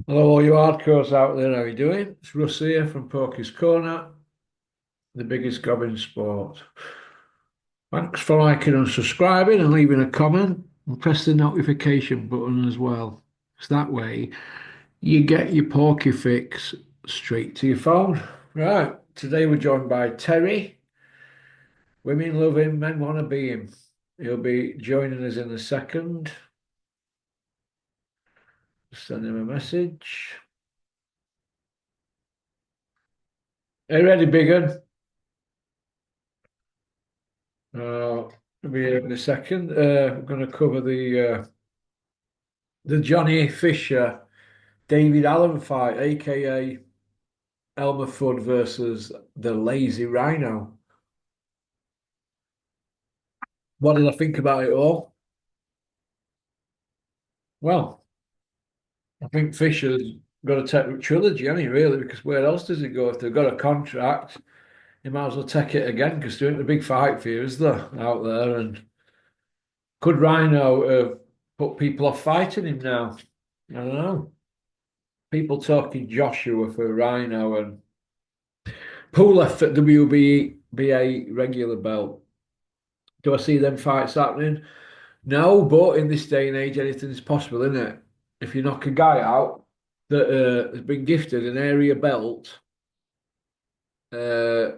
Hello, all you hardcores out there. How you doing? It's Russ here from Porky's Corner, the biggest gob in sport. Thanks for liking and subscribing and leaving a comment and press the notification button as well. It's that way you get your Porky fix straight to your phone. Right, today we're joined by Terry. Women love him, men want to be him. He'll be joining us in a second. Send him a message. Are you ready, big un? We'll be here in a second. We're going to cover the Johnny Fisher David Allen fight, aka Elmer Fudd versus the Lazy Rhino. What did I think about it all? Well, I think Fisher's got to take the trilogy, hasn't he, really? Because where else does he go? If they've got a contract, he might as well take it again because there ain't a big fight for you, is there, out there? And could Rhino put people off fighting him now? I don't know. People talking Joshua for Rhino and Pool left at WBA regular belt. Do I see them fights happening? No, but in this day and age, anything is possible, isn't it? If you knock a guy out that has been gifted an area belt, uh,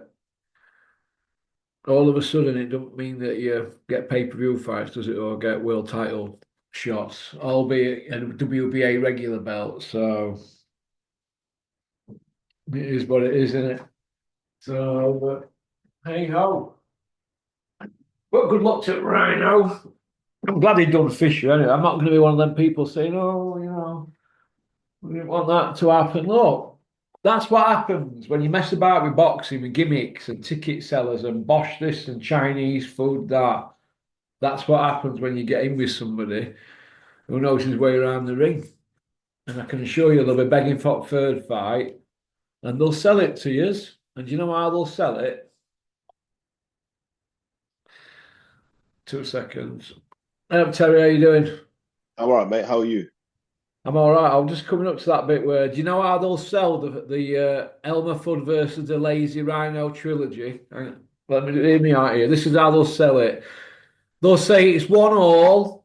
all of a sudden it don't mean that you get pay-per-view fights, does it, or get world title shots, albeit a WBA regular belt. So it is what it is, isn't it? So, hey ho. But good luck to Rhino. I'm glad he'd done Fisher anyway. I'm not going to be one of them people saying, oh, we didn't want that to happen. Look, that's what happens when you mess about with boxing with gimmicks and ticket sellers and bosh this and Chinese food that. That's what happens when you get in with somebody who knows his way around the ring. And I can assure you they'll be begging for a third fight and they'll sell it to you. And do you know how they'll sell it? 2 seconds. Terry, how you doing? I'm all right, mate. How are you? I'm all right. I'm just coming up to that bit where do you know how they'll sell the Elmer Fudd versus the Lazy Rhino trilogy? Let me hear me out here. This is how they'll sell it. They'll say it's 1-1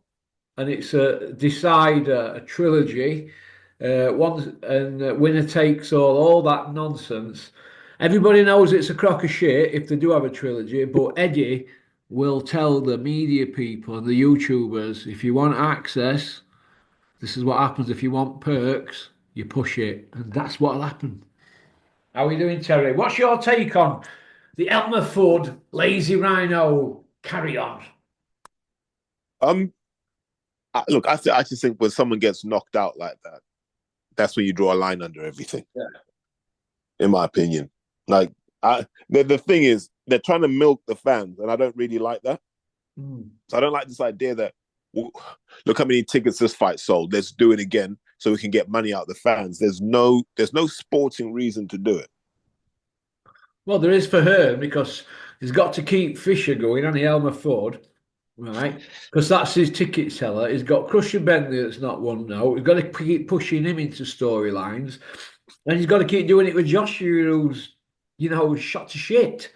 and it's a decider, a trilogy. One and winner takes all that nonsense. Everybody knows it's a crock of shit if they do have a trilogy, but Eddie will tell the media people and the YouTubers if you want access. This is what happens if you want perks, you push it, and that's what'll happen. How are you doing, Terry? What's your take on the Elmer Fudd Lazy Rhino carry on? Um, look, I just think when someone gets knocked out like that, that's when you draw a line under everything, Yeah. in my opinion. Like, the thing is, they're trying to milk the fans, and I don't really like that. Mm. So I don't like this idea that, well, look how many tickets this fight sold. Let's do it again so we can get money out of the fans. There's no sporting reason to do it. Well, there is for her because he's got to keep Fisher going and the Elmer Fudd, right? Because that's his ticket seller. He's got Crusher Bentley that's not won now. He's got to keep pushing him into storylines. And he's got to keep doing it with Joshua, who's, shot to shit.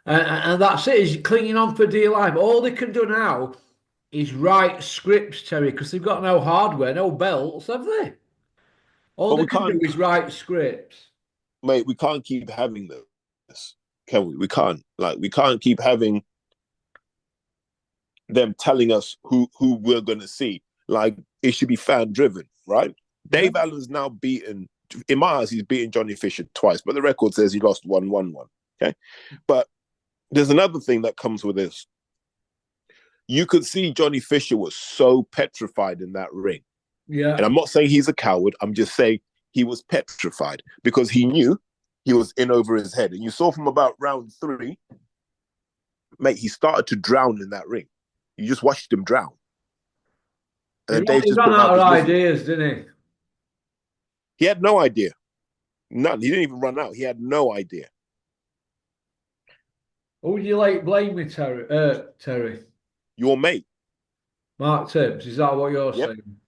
And that's it. He's clinging on for dear life. All they can do now is write scripts, Terry, because they've got no hardware, no belts, have they? All But they we can do can't, is write scripts. mate. We can't keep having this, can we? We can't. Like, we can't keep having them telling us who we're gonna see. Like, it should be fan driven, right? Yeah. Dave Allen's now beaten. In my eyes, he's beaten Johnny Fisher twice, but the record says he lost 1-1-1. Okay, but there's another thing that comes with this. You could see Johnny Fisher was so petrified in that ring, and Yeah. I'm not saying he's a coward. I'm just saying he was petrified because he knew he was in over his head. And you saw from about round three, mate, he started to drown in that ring. You just watched him drown. And He then ran, Dave he just ran put him out out of of his misery. ideas, didn't He had no idea. None. He didn't even run out. He had no idea. he? Who would you like blame me, Terry? Terry. Your mate. Mark Tibbs. Is that what you're Yep. saying?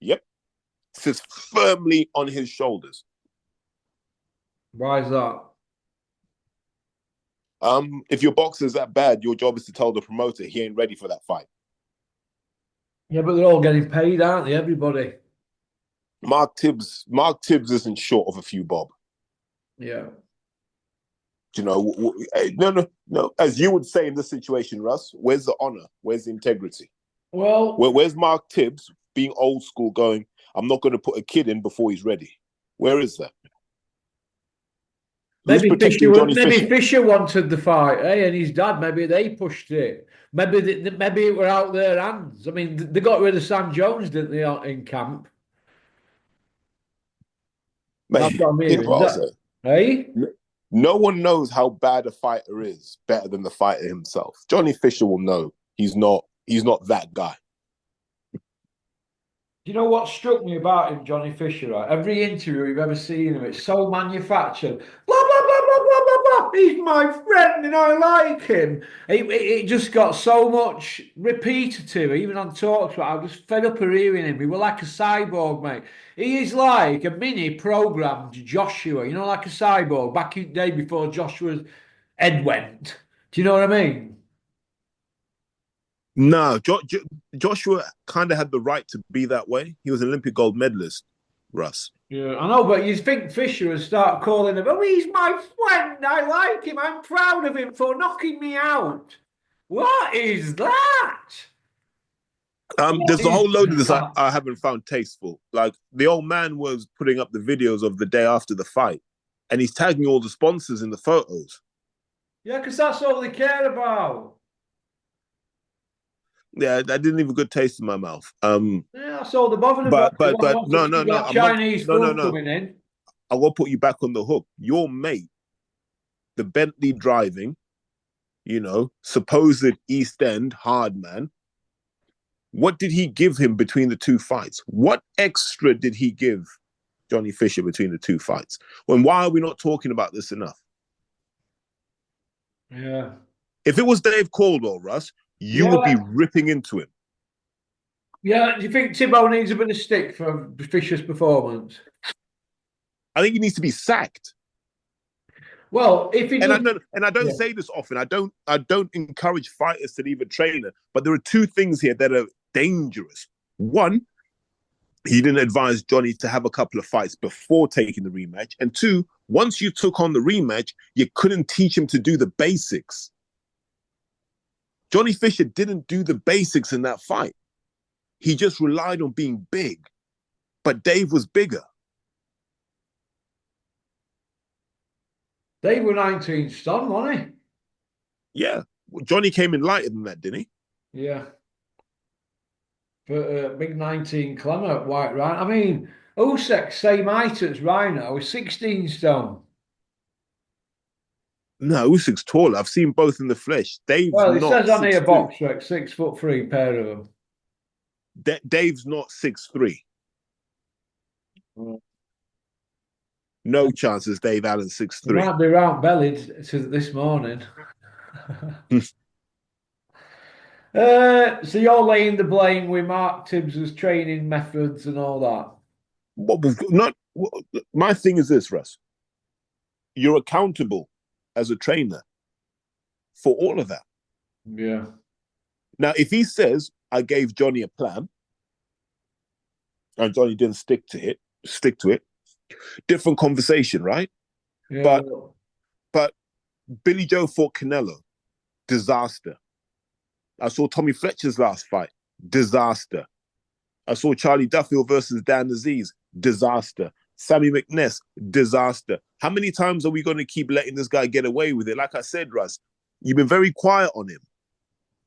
Yep. sits firmly on his shoulders. Why is that? If your boxer's that bad, your job is to tell the promoter he ain't ready for that fight. Yeah, but they're all getting paid, aren't they? Everybody. Mark Tibbs isn't short of a few bob. Yeah. You know, no. As you would say in this situation, Russ, where's the honor? Where's the integrity? Well, Where's Mark Tibbs being old school going, I'm not going to put a kid in before he's ready? Where is that? Who's protecting Johnny maybe Fisher? Fisher wanted the fight, eh? And his dad, maybe they pushed it. Maybe it were out their hands. I mean, they got rid of Sam Jones, didn't they, in camp? That's Mate, what I'm you know hearing. what I'll say? Eh? No one knows how bad a fighter is better than the fighter himself. Johnny Fisher will know he's not that guy. You know what struck me about him, Johnny Fisher, right? Every interview you've ever seen him, it's so manufactured. Blah, blah, blah, blah, blah, blah, blah. He's my friend and I like him. It just got so much repetitive, even on talks. I was just fed up of hearing him. He was like a cyborg, mate. He is like a mini programmed Joshua, like a cyborg back in the day before Joshua's head went. Do you know what I mean? No, Joshua kind of had the right to be that way. He was an Olympic gold medalist, Russ. Yeah, I know, but you think Fisher would start calling him, oh, he's my friend. I like him. I'm proud of him for knocking me out. What is that? What There's a is whole load of this that? I haven't found tasteful. Like the old man was putting up the videos of the day after the fight, and he's tagging all the sponsors in the photos. Yeah, because that's all they care about. Yeah, that didn't leave a good taste in my mouth. Yeah, that's all they're bothered about. They But want to no, keep that I'm not. Chinese No, no, food no. coming in. I will put you back on the hook. Your mate, the Bentley driving, supposed East End hard man. What did he give him between the two fights? What extra did he give Johnny Fisher between the two fights? Why are we not talking about this enough? Yeah. If it was Dave Caldwell, Russ, you would be Yeah. ripping into him. Yeah. Do you think Thibault needs a bit of stick for Fisher's performance? I think he needs to be sacked. Well, if he And does. I don't Yeah. say this often. I don't encourage fighters to leave a trainer, but there are two things here that are dangerous. One, he didn't advise Johnny to have a couple of fights before taking the rematch. And two, once you took on the rematch, you couldn't teach him to do the basics. Johnny Fisher didn't do the basics in that fight. He just relied on being big. But Dave was bigger. They were 19 stone, wasn't Yeah. Johnny came in lighter than that, didn't he? he? Yeah. For big 19 Clement, White Rhino. I mean, Usyk, same height as Rhino, is 16 stone. No, Usyk's taller. I've seen both in the flesh. Dave's Well, it not says on here 6'2". box rec, 6'3", pair of them. Dave's not 6'3". Mm. No chances Dave Allen's He 6'3". might be round bellied this morning. So you're laying the blame with Mark Tibbs' training methods and all that. Not my thing is this, Russ. You're accountable as a trainer for all of that. Yeah. Now, if he says, I gave Johnny a plan and Johnny didn't stick to it, different conversation, right? Yeah. But Billy Joe fought Canelo, disaster. I saw Tommy Fletcher's last fight, disaster. I saw Charlie Duffield versus Dan Aziz, disaster. Sammy McNess, disaster. How many times are we going to keep letting this guy get away with it? Like I said, Russ, you've been very quiet on him.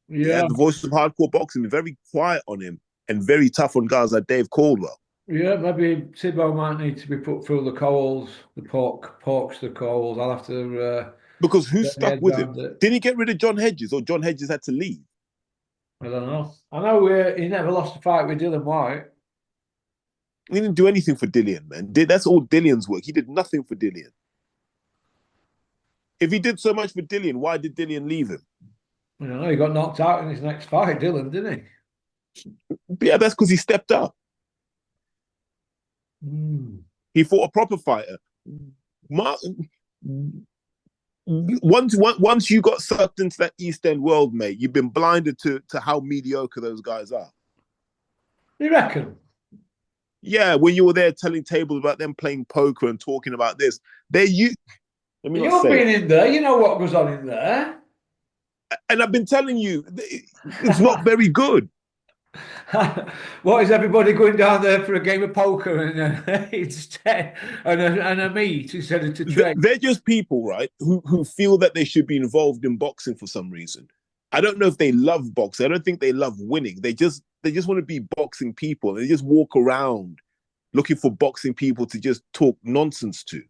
Yeah, Yeah. the voice of hardcore boxing, been very quiet on him and very tough on guys like Dave Caldwell. Yeah, maybe Thibault might need to be put through the coals, the porks the coals. I'll have to Because who get my stuck head with him? around it. Did he get rid of John Hedges or John Hedges had to leave? I don't know. I know he never lost a fight with Dylan White. He didn't do anything for Dillian, man. That's all Dillian's work. He did nothing for Dillian. If he did so much for Dillian, why did Dillian leave him? I don't know. He got knocked out in his next fight, Dylan, didn't he? But yeah, that's because he stepped up. Mm. He fought a proper fighter. Mark, once you got sucked into that East End world, mate, you've been blinded to how mediocre those guys are. You reckon? Yeah, when you were there telling tables about them playing poker and talking about this, they you let me not You've say been it. in there. You know what goes on in there. And I've been telling you, it's not very good. What is everybody going down there for a game of poker and instead and a meet instead of to train? They're just people, right, who feel that they should be involved in boxing for some reason. I don't know if they love boxing. I don't think they love winning. They just want to be boxing people. They just walk around looking for boxing people to just talk nonsense to.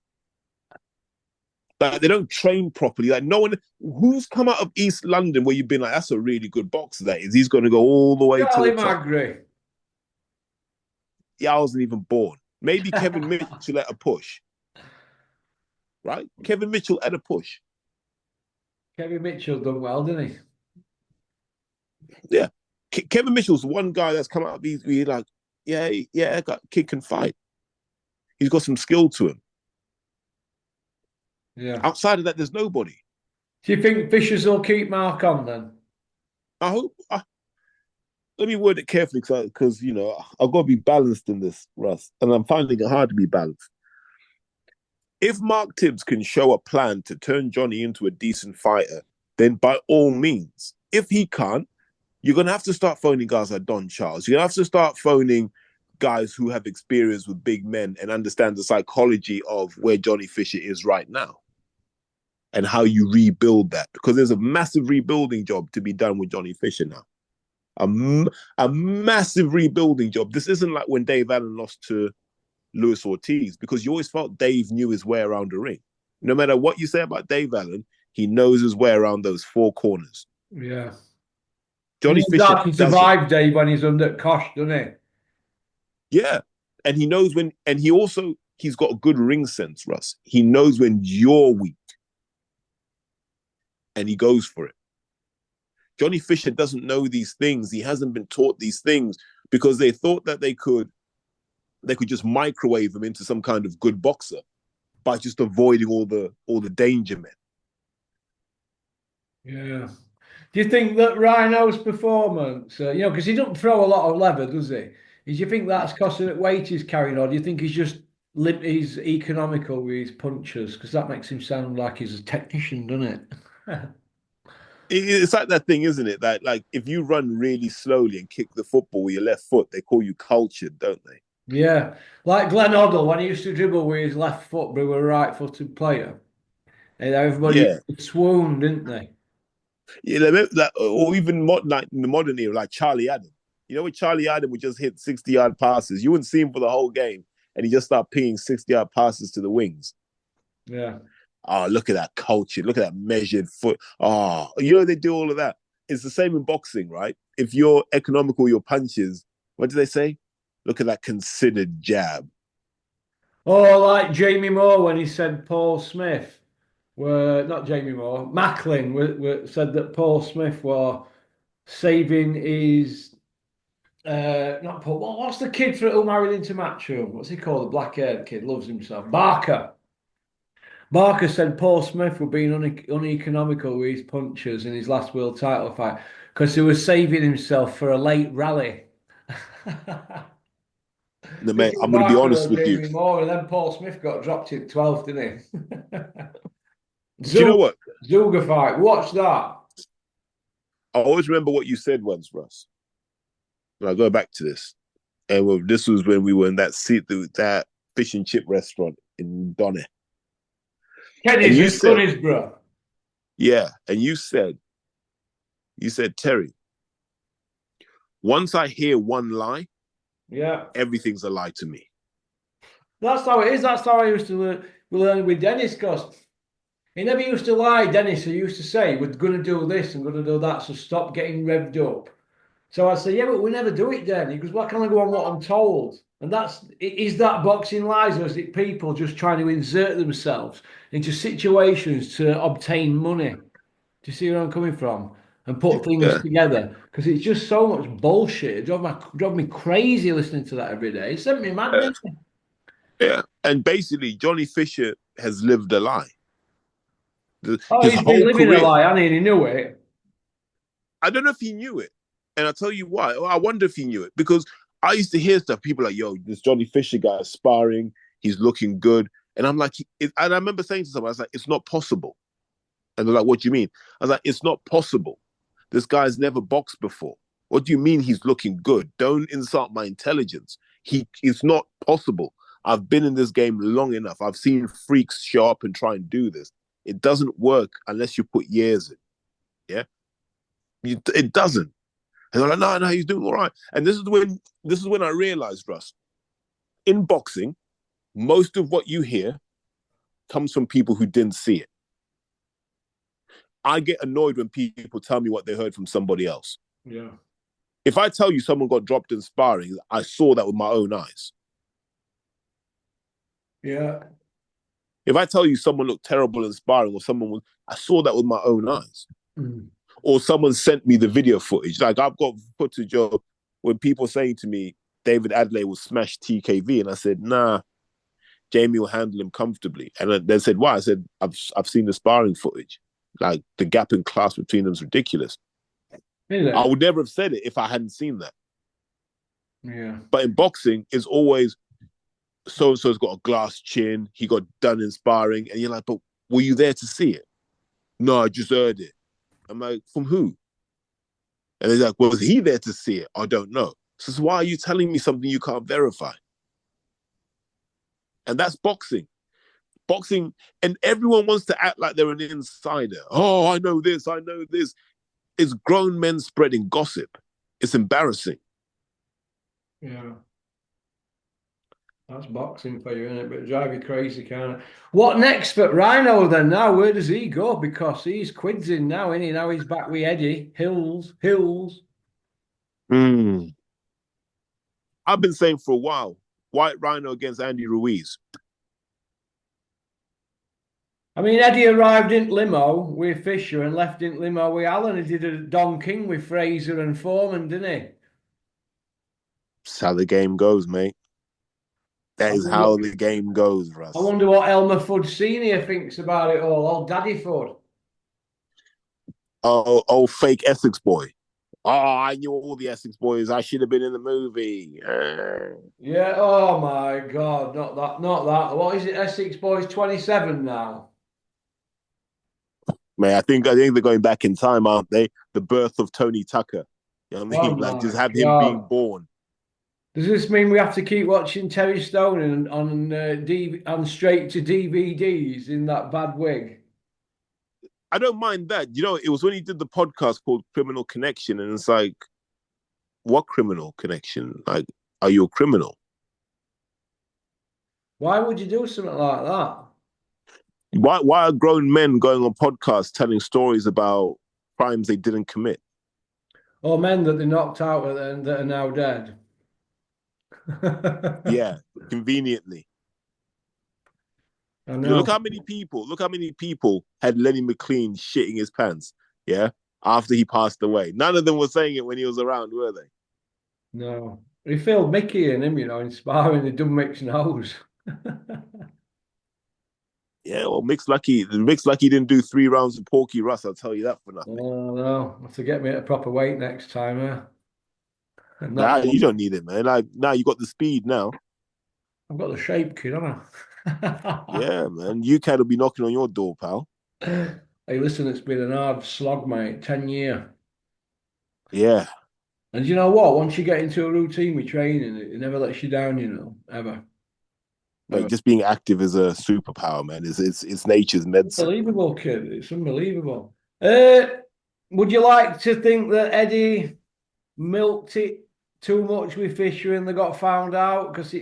Like they don't train properly. Like no one who's come out of East London where you've been like, that's a really good boxer. That is, he's going to go all the way to the Charlie top. Magri. Yeah, I wasn't even born. Maybe Kevin Mitchell at a push, right? Kevin Mitchell at a push. Kevin Mitchell done well, didn't he? Yeah, Kevin Mitchell's one guy that's come out of these. We're like, yeah, yeah, got kick and fight. He's got some skill to him. Yeah. Outside of that, there's nobody. Do you think Fishers will keep Mark on then? I hope. Let me word it carefully because you know I've got to be balanced in this, Russ, and I'm finding it hard to be balanced. If Mark Tibbs can show a plan to turn Johnny into a decent fighter, then by all means. If he can't, you're going to have to start phoning guys like Don Charles. You're going to have to start phoning guys who have experience with big men and understand the psychology of where Johnny Fisher is right now and how you rebuild that. Because there's a massive rebuilding job to be done with Johnny Fisher now. A massive rebuilding job. This isn't like when Dave Allen lost to Luis Ortiz, because you always felt Dave knew his way around the ring. No matter what you say about Dave Allen, he knows his way around those four corners. Yeah. He Johnny knows Fisher how to doesn't. survive, Dave, when he's under cosh, doesn't Yeah. And he knows when, and he's got a good ring sense, Russ. He knows when you're weak and he goes for it. Johnny Fisher doesn't know these things. He hasn't been taught these things because they thought that they could just microwave him into some kind of good boxer by just avoiding all the danger men. he? Yeah. Do you think that Rhino's performance, because he doesn't throw a lot of leather, does he? Do you think that's because of the weight he's carrying, or do you think he's economical with his punches? Because that makes him sound like he's a technician, doesn't it? It's like that thing, isn't it? That like if you run really slowly and kick the football with your left foot, they call you cultured, don't they? Yeah, like Glenn Hoddle when he used to dribble with his left foot, but he was a right-footed player, and everybody Yeah, swooned, didn't they? yeah, like, or even like in the modern era, like Charlie Adam. You know, when Charlie Adam would just hit 60-yard passes, you wouldn't see him for the whole game, and he just start pinging 60-yard passes to the wings. Yeah. Oh, look at that culture. Look at that measured foot. Oh, you know, they do all of that. It's the same in boxing, right? If you're economical, your punches, what do they say? Look at that considered jab. Oh, like Jamie Moore when he said Paul Smith were not Jamie Moore, Macklin said that Paul Smith were saving his not Paul. What's the kid who married into Matchroom? What's he called? The black-haired kid, loves himself. Barker. Barker said Paul Smith were being uneconomical with his punches in his last world title fight because he was saving himself for a late rally. No, Think mate, it was I'm going to be Barker honest or with you. Jamie Moore, and then Paul Smith got dropped in 12th, didn't he? Do you know what? Zuga fight. Watch that. I always remember what you said once, Russ. And I'll go back to this. And this was when we were in that fish and chip restaurant in Donny. And Kenny's you in said, Sunnisborough. yeah, and you said, Terry, once I hear one lie, Yeah. everything's a lie to me. That's how it is. That's how I used to learn with Dennis because he never used to lie, Dennis. He used to say, we're going to do this and going to do that, so stop getting revved up. So I say, yeah, but we never do it then. He goes, why can't I go on what I'm told? And is that boxing lies or is it people just trying to insert themselves into situations to obtain money? Do you see where I'm coming from? And put things Yeah. together because it's just so much bullshit. It drove me crazy listening to that every day. It sent me mad, didn't it? Yeah. And basically, Johnny Fisher has lived a lie. Oh, His he's been whole living a career. lie, and he knew it. I don't know if he knew it. And I'll tell you why. I wonder if he knew it. Because I used to hear stuff, people like, yo, this Johnny Fisher guy is sparring, he's looking good. And I'm like, and I remember saying to someone, I was like, it's not possible. And they're like, what do you mean? I was like, it's not possible. This guy's never boxed before. What do you mean he's looking good? Don't insult my intelligence. It's not possible. I've been in this game long enough. I've seen freaks show up and try and do this. It doesn't work unless you put years in. Yeah. It doesn't. And they're like, no, no, he's doing all right. And this is when I realized, Russ, in boxing, most of what you hear comes from people who didn't see it. I get annoyed when people tell me what they heard from somebody else. Yeah. If I tell you someone got dropped in sparring, I saw that with my own eyes. Yeah. If I tell you someone looked terrible in sparring, or I saw that with my own eyes. Mm. Or someone sent me the video footage. Like I've got footage of when people saying to me, David Adley will smash TKV, and I said, nah, Jamie will handle him comfortably. And they said, why? I said, I've seen the sparring footage. Like the gap in class between them is ridiculous. Is I it? would never have said it if I hadn't seen that. Yeah. But in boxing, it's always so and so's got a glass chin. He got done in sparring, and you're like, but were you there to see it? No, I just heard it. I'm like, from who? And they're like, was he there to see it? I don't know. So why are you telling me something you can't verify? And that's boxing. Boxing, and everyone wants to act like they're an insider. Oh, I know this, I know this. It's grown men spreading gossip. It's embarrassing. Yeah. That's boxing for you, isn't it? But it drive you crazy, can't it? What next for Rhino then now? Where does he go? Because he's quidsing now, isn't he? Now he's back with Eddie. Hills. Mm. I've been saying for a while, White Rhino against Andy Ruiz. I mean, Eddie arrived in limo with Fisher and left in limo with Allen. He did a Don King with Fraser and Foreman, didn't he? That's how the game goes, mate. That I is wonder, how the game goes, I Russ. wonder what Elmer Fudd Senior thinks about it all. Old Daddy Fudd. Oh, fake Essex boy. Oh, I knew all the Essex boys. I should have been in the movie. Yeah. Oh my God. Not that. Not that. What is it? Essex Boys 27 now. Man, I think they're going back in time, aren't they? The birth of Tony Tucker. You know what I Oh mean? Like my just have him being God. born. Does this mean we have to keep watching Terry Stone on straight to DVDs in that bad wig? I don't mind that. You know, it was when he did the podcast called Criminal Connection, and it's like, what criminal connection? Like, are you a criminal? Why would you do something like that? Why are grown men going on podcasts telling stories about crimes they didn't commit? Or men that they knocked out and that are now dead. Yeah, conveniently. I You know, know. look how many people had Lenny McLean shitting his pants, yeah, after he passed away. None of them were saying it when he was around, were they? No. He filled Mickey in him, inspiring the dumb Mick's nose. Yeah, well, Mixed Lucky didn't do 3 rounds of Porky Russ, I'll tell you that for nothing. Oh no. Have to get me at a proper weight next time, And not Nah, you don't need it, man. Like, now you got the speed now. I've got the shape, kid, haven't I? Yeah, man. UCAD will be knocking on your door, pal. Hey, listen, it's been an hard slog, mate. 10 year. Yeah. And you know what? Once you get into a routine with training, it never lets you down, ever. Like Never. just being active is a superpower, man. It's nature's medicine. Unbelievable, kid. It's unbelievable. Would you like to think that Eddie milked it too much with Fisher and they got found out? Because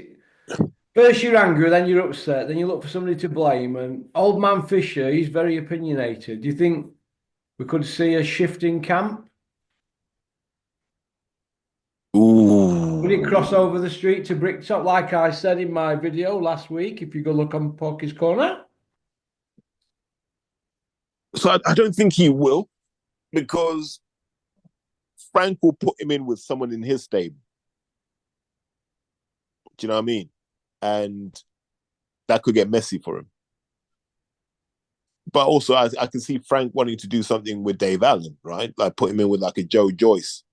first you're angry, then you're upset, then you look for somebody to blame. And old man Fisher, he's very opinionated. Do you think we could see a shift in camp? Would it cross Ooh. over the street to Bricktop, like I said in my video last week? If you go look on Porky's Corner, So I don't think he will because Frank will put him in with someone in his stable. Do you know what I mean? And that could get messy for him. But also, I can see Frank wanting to do something with Dave Allen, right? Like put him in with like a Joe Joyce,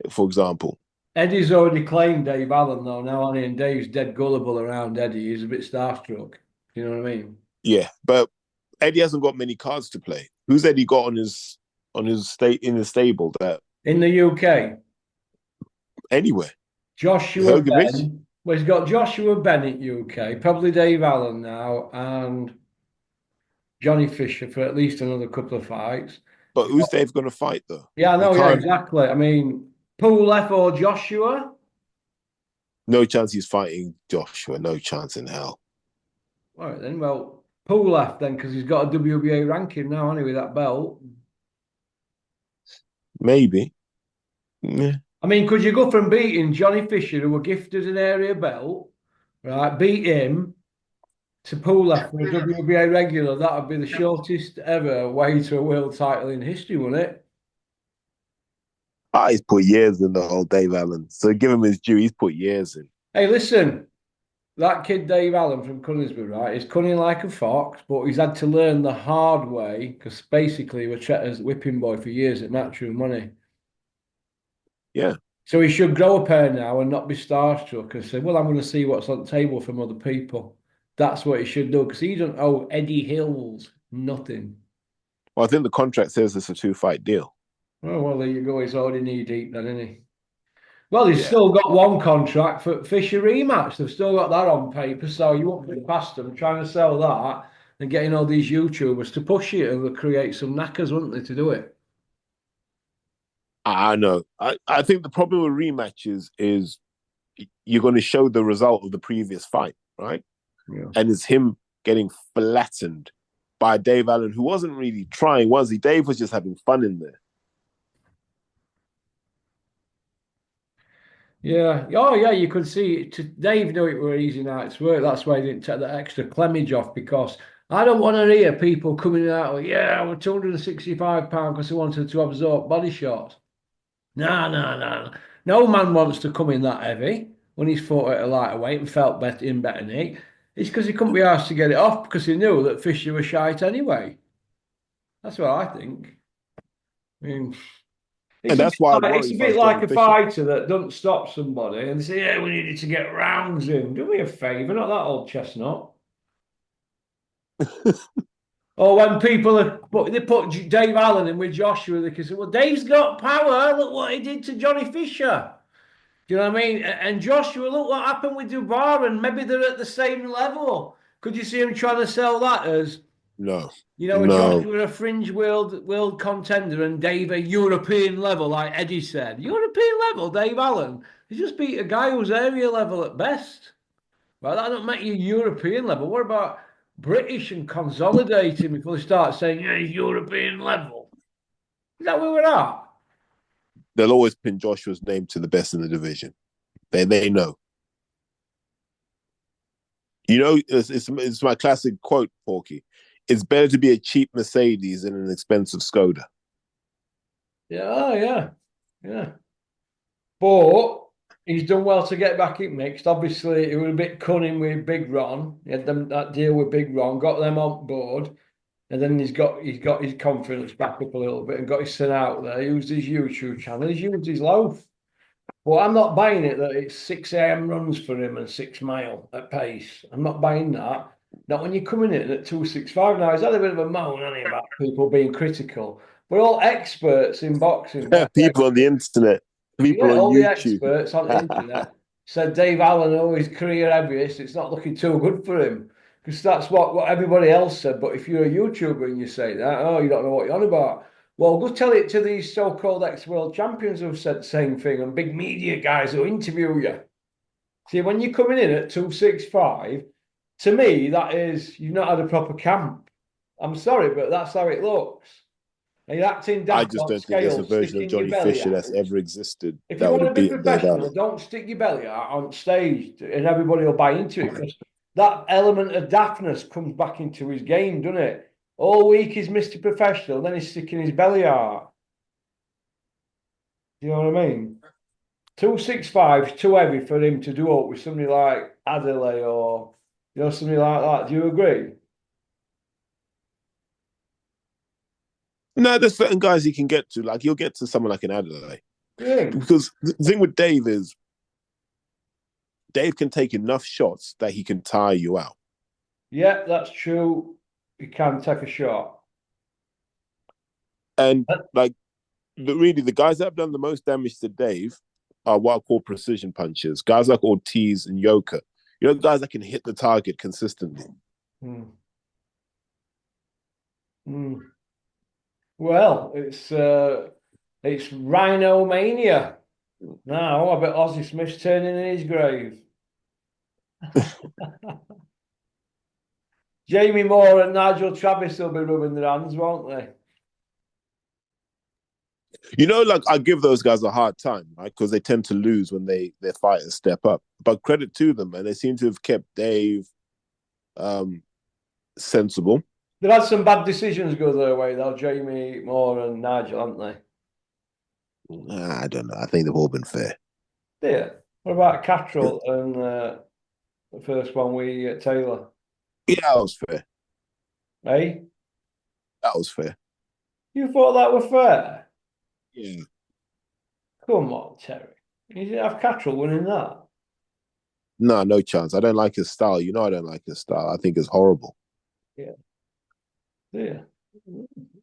for example. Eddie's already claimed Dave Allen though now, hasn't he? And Dave's dead gullible around Eddie. He's a bit starstruck. You know what I mean? Yeah, but Eddie hasn't got many cards to play. Who's Eddie got on his state in the stable that In the UK, anywhere? Joshua Hergovich? Ben. Well, he's got Joshua Bennett UK, probably Dave Allen now, and Johnny Fisher for at least another couple of fights. But who's Dave going to fight though? Yeah, I He know. Yeah, can't. exactly. I mean, Pulef or Joshua. No chance he's fighting Joshua. No chance in hell. All right then. Well, Pulef then, because he's got a WBA ranking now, anyway, that belt. Maybe. Yeah. I mean, could you go from beating Johnny Fisher, who were gifted an area belt, right? Beat him to Pulef for a WBA regular. That would be the shortest ever way to a world title in history, wouldn't it? He's put years in the whole Dave Allen. So give him his due. He's put years in. Hey, listen, that kid Dave Allen from Cunningsbury, right? He's cunning like a fox, but he's had to learn the hard way because basically he was treated as a whipping boy for years at Matchroom Money. Yeah. So he should grow a pair now and not be starstruck and say, well, I'm going to see what's on the table from other people. That's what he should do because he don't owe Eddie Hills nothing. Well, I think the contract says it's a 2-fight deal. Oh, well, there you go. He's already knee deep then, isn't he? Well, he's Yeah. still got one contract for Fisher rematch. They've still got that on paper, so you won't be past them trying to sell that and getting all these YouTubers to push it and they'll create some knackers, wouldn't they, to do it? I know. I think the problem with rematches is you're going to show the result of the previous fight, right? Yeah. And it's him getting flattened by Dave Allen, who wasn't really trying, was he? Dave was just having fun in there. Yeah. Oh, yeah, you could see it. Dave knew it were easy night's work. That's why he didn't take that extra clemmage off because I don't want to hear people coming out, yeah, we're 265 pounds because they wanted to absorb body shots. No, no, no. No man wants to come in that heavy when he's fought at a lighter weight and felt better in better nick. It's because he couldn't be asked to get it off because he knew that Fisher was shite anyway. That's what I think. I mean, And that's why I worry it's a if I bit was like Johnny a Fisher. fighter that doesn't stop somebody and they say, yeah, we needed to get rounds in. Do me a favour, not that old chestnut. Or when people they put Dave Allen in with Joshua, they can say, well, Dave's got power. Look what he did to Johnny Fisher. Do you know what I mean? And Joshua, look what happened with Dubar, and maybe they're at the same level. Could you see him trying to sell that as, No, a no. Joshua a fringe world contender and Dave a European level, like Eddie said? European level, Dave Allen. He just beat a guy who's area level at best. Well, that don't make you European level. What about British and consolidating before they start saying, yeah, he's European level? Is that where we're at? They'll always pin Joshua's name to the best in the division. They know. You know, it's my classic quote, Porky. It's better to be a cheap Mercedes than an expensive Skoda. Yeah, oh, yeah, yeah. But he's done well to get back in mixed. Obviously, he was a bit cunning with Big Ron. He had that deal with Big Ron, got them on board, and then he's got his confidence back up a little bit and got his son out there. He used his YouTube channel. He's used his loaf. But I'm not buying it that it's 6 a.m. runs for him and 6 mile at pace. I'm not buying that. Not when you're coming in at 265. Now, he's had a bit of a moan, hasn't he, about people being critical. We're all experts in boxing. People on the internet, people Yeah, on all the YouTube. experts on the internet said Dave Allen, oh, his career heaviest, it's not looking too good for him. Because that's what everybody else said. But if you're a YouTuber and you say that, oh, you don't know what you're on about. Well, go tell it to these so-called ex-world champions who've said the same thing and big media guys who interview you. See, when you're coming in at 265, to me, that is, you've not had a proper camp. I'm sorry, but that's how it looks. And you're acting I daft just on don't think there's a scale, version of sticking your Johnny belly Fisher out. that's ever existed If you that would want have to be beaten Dave professional, Allen. don't stick your belly out on stage and everybody will buy into it because that element of daftness comes back into his game, doesn't it? All week he's Mr. Professional, then he's sticking his belly out. You know what I mean? 265 is too heavy for him to do up with somebody like Adelaide or You know, something like that. Do you agree? No, there's certain guys he can get to. Like he'll get to someone like an Adelaide. Yeah. Because the thing with Dave is Dave can take enough shots that he can tire you out. Yeah, that's true. He can take a shot. And like really, the guys that have done the most damage to Dave are what I call precision punchers. Guys like Ortiz and Yoka. You know, guys that can hit the target consistently. Hmm. Hmm. Well, it's Rhino Mania. Now I bet Ozzie Smith's turning in his grave. Jamie Moore and Nigel Travis will be rubbing their hands, won't they? You know, like I give those guys a hard time, right? Because they tend to lose when their fighters step up. But credit to them, and they seem to have kept Dave um, sensible. They've had some bad decisions go their way, though, Jamie Moore and Nigel, haven't they? I don't know. I think they've all been fair. Yeah. What about Cattrall and the first one we Taylor? Yeah, that was fair. Eh? That was fair. You thought that were fair? Yeah. Come on, Terry. You didn't have Cattrall winning that. No, no chance. I don't like his style. You know, I don't like his style. I think it's horrible. Yeah. Yeah.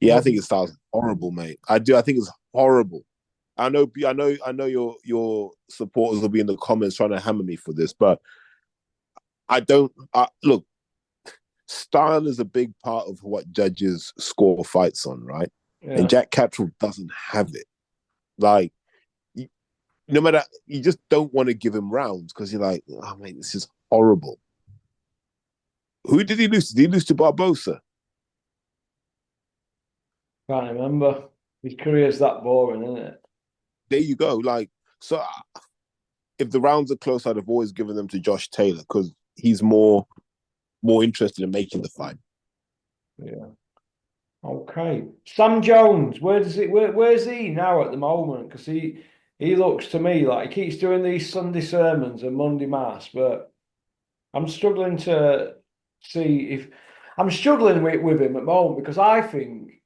Yeah, I Well, think his style's horrible, mate. I do. I think it's horrible. I know. Your supporters will be in the comments trying to hammer me for this, but I don't. Look, style is a big part of what judges score fights on, right? And yeah. Jack Cattrall doesn't have it. Like, no matter, you just don't want to give him rounds because you're like, oh mate, this is horrible. Who did he lose to? Did he lose to Barbosa? Can't remember. His career's that boring, isn't it? There you go. Like, so if the rounds are close, I'd have always given them to Josh Taylor because he's more interested in making the fight. Yeah. Okay. Sam Jones, where's he now at the moment? Because he looks to me like he keeps doing these Sunday sermons and Monday mass, but I'm struggling to see if I'm struggling with him at the moment because I think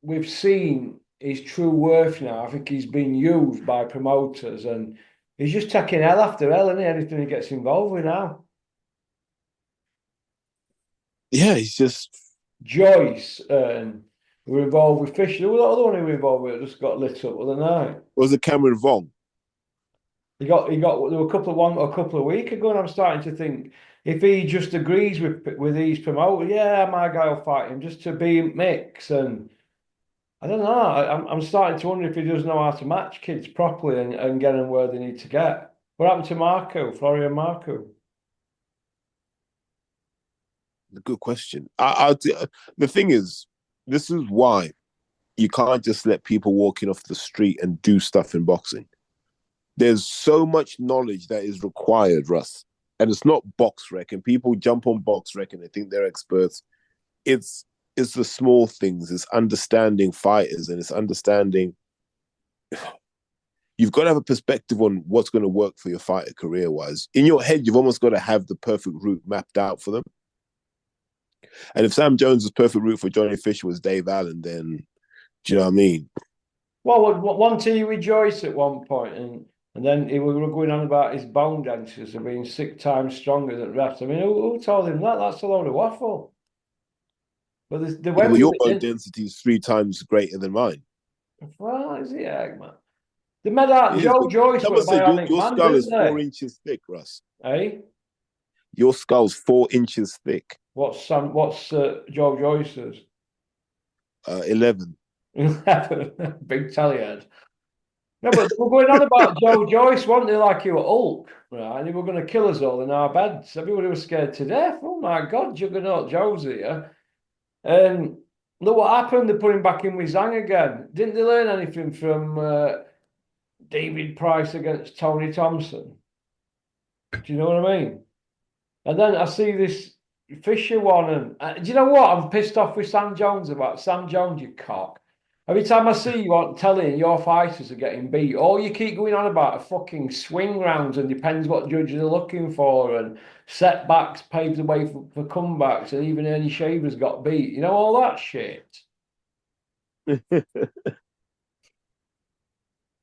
we've seen his true worth now. I think he's been used by promoters and he's just taking L after L, and anything he gets involved with now. Yeah, he's just Joyce were involved with Fisher. Who was the other one who were involved with? Just got lit up the other night. was it Cameron Vong? He got there were a couple of weeks ago, and I'm starting to think if he just agrees with these promoters, yeah, my guy will fight him just to be mix. And I don't know. I'm starting to wonder if he does know how to match kids properly and get them where they need to get. What happened to Marco, Florian Marco? A good question. The thing is, this is why you can't just let people walking off the street and do stuff in boxing. There's so much knowledge that is required, Russ. And it's not box rec, and people jump on box rec and they think they're experts. It's it's the small things, it's understanding fighters and it's understanding you've got to have a perspective on what's going to work for your fighter career wise. In your head, you've almost got to have the perfect route mapped out for them. And if Sam Jones' perfect route for Johnny Fisher was Dave Allen, then do you know what I mean? Well, one he rejoiced at one point, and then he was going on about his bone dentures and being 6 times stronger than refs. I mean, who told him that? That's a load of waffle. But they Yeah, went but with your it. bone density is 3 times greater than mine. Well, is it, egg, man? They made out It is. Joe Joyce Someone with said your, bionic your man, skull didn't is four they? inches thick, Russ. Eh? Your skull's 4 inches thick. What's Joe Joyce's? 11. Big telly head. No, but they were going on about Joe Joyce, weren't they? Like he were Hulk, right? And they were going to kill us all in our beds. Everybody was scared to death. Oh my God, Juggernaut Joe's here. And look what happened. They put him back in with Zhang again. Didn't they learn anything from David Price against Tony Thompson? Do you know what I mean? And then I see this Fisher one, and do you know what? I'm pissed off with Sam Jones about Sam Jones, you cock. Every time I see you on telling your fighters are getting beat, all you keep going on about are fucking swing rounds and depends what judges are looking for and setbacks paved the way for comebacks and even Ernie Shavers got beat. You know, all that shit. Do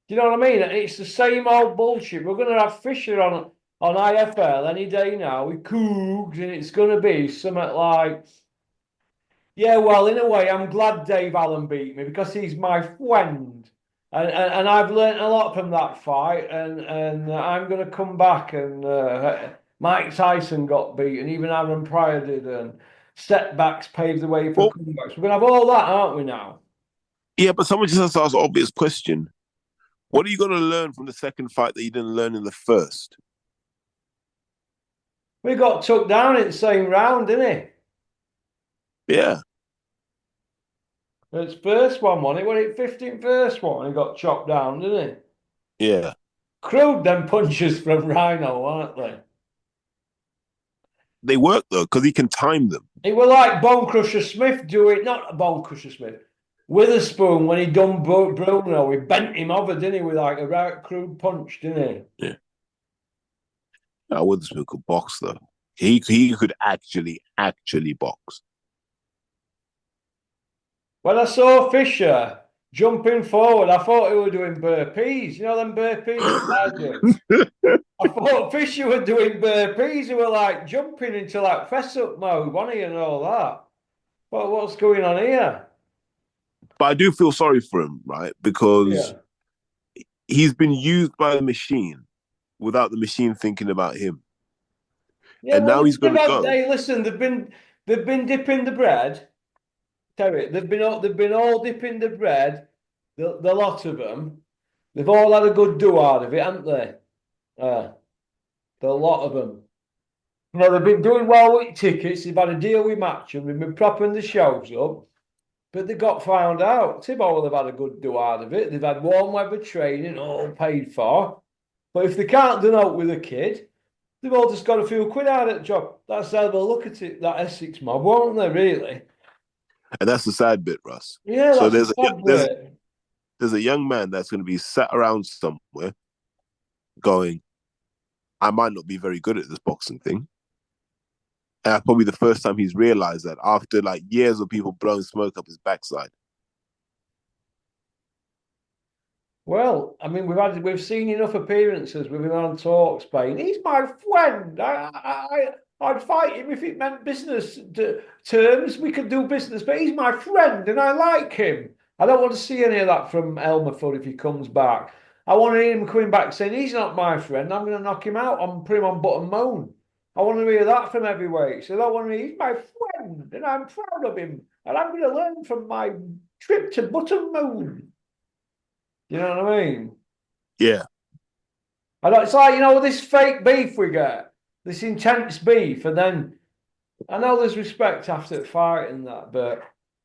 you know what I mean? It's the same old bullshit. We're going to have Fisher on IFL any day now with Cougs, and it's going to be something like, yeah, well, in a way, I'm glad Dave Allen beat me because he's my friend. And I've learnt a lot from that fight, and I'm going to come back. And Mike Tyson got beat, and even Aaron Pryor did, and setbacks paved the way for Well, comebacks. We're going to have all that, aren't we now? yeah, but someone just has to ask an obvious question. What are you going to learn from the second fight that you didn't learn in the first? We got took down in the same round, didn't he? Yeah, It's first one, wasn't it? When it 15th first one, he got chopped down, didn't he? yeah. Crude them punches from Rhino, aren't they? They work though because he can time them. It was like Bone Crusher Smith doing, not Bone Crusher Smith, Witherspoon when he done Bruno, he bent him over, didn't he, with like a right crude punch, didn't Yeah, I wouldn't speak could box though. He could actually box. When I saw Fisher jumping forward, I thought he was doing burpees. You know them burpees I do? I thought Fisher were doing burpees. He were like jumping into like fess up mode, wasn't he, and all that. Well, what's going on here? But I do feel sorry for him, right? Because Yeah. he's been used by the machine without the machine thinking about him. Yeah, And well, now he's going to go. hey, listen, they've been dipping the bread. Terry, they've been all dipping the bread. The lot of them, they've all had a good do out of it, haven't they? The lot of them. You know, they've been doing well with tickets. They've had a deal with Matcham. They've been propping the shows up, but they got found out. Tibbo will have had a good do out of it. They've had warm weather training, all paid for. But if they can't do out with a kid, they've all just got a few quid out of the job. That's how they'll look at it, that Essex mob, won't they, really? And that's the sad bit, Russ. Yeah, So that's a sad bit. there's a young man that's going to be sat around somewhere going, I might not be very good at this boxing thing. And that's probably the first time he's realized that after like years of people blowing smoke up his backside. Well, I mean, we've seen enough appearances with him on talk Spain. He's my friend. I'd fight him if it meant business terms. We could do business, but he's my friend and I like him. I don't want to see any of that from Elmerford if he comes back. I want to hear him coming back saying he's not my friend. I'm going to knock him out. I'm put him on button moan. I want to hear that from heavyweights. I don't want to hear he's my friend and I'm proud of him and I'm going to learn from my trip to button moon. You know what I mean? Yeah. It's like, this fake beef we get, this intense beef, and then I know there's respect after the fight and that, but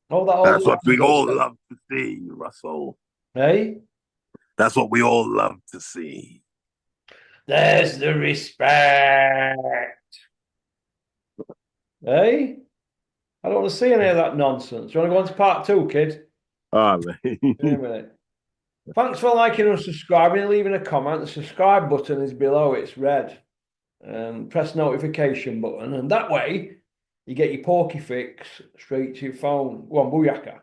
all that That's old what we all love to see, Russell. hey? That's what we all love to see. There's the respect. Hey? I don't want to see any of that nonsense. You want to go on to part two, kid? Ah, man. Wait a minute. Thanks for liking and subscribing and leaving a comment. The subscribe button is below, it's red. Press notification button, and that way you get your Porky fix straight to your phone. Go on, booyaka.